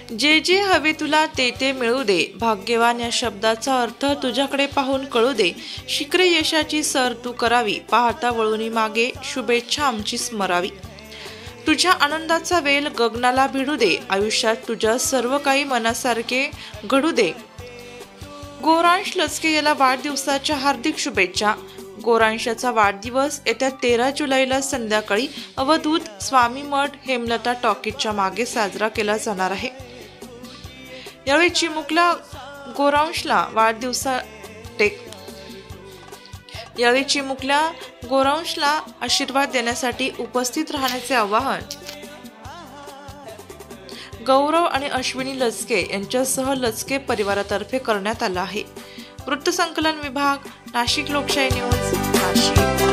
जे जे हवे तुला ते ते मिळू दे, भाग्यवान या शब्दाचा अर्थ तुझ्याकडे पाहून कळू दे, शिखरे यशाची सर तू करावी, पाहता वळूनी मागे शुभेच्छा आमची स्मरावी, तुझ्या आनंदाचा वेल गगनाला भिडू दे, आयुष्यात तुझ्या सर्व काही मनासारखे घडू दे। गौरांश लचके याला वाढदिवसाच्या हार्दिक शुभेच्छा। गौरांशाचा वाढदिवस येत्या 13 जुलैला संध्याकाळी अवधूत स्वामी मठ हेमलता टॉकीजच्या मागे साजरा केला जाणार आहे। यावेळी चिमुकला गौरांशला आशीर्वाद देण्यासाठी उपस्थित राहण्याचे आवाहन गौरव आणि अश्विनी लचके यांच्यासह लचके परिवारातर्फे करण्यात आलं आहे। वृत्तसंकलन विभाग, नाशिक लोकशाही न्यूज, नाशिक।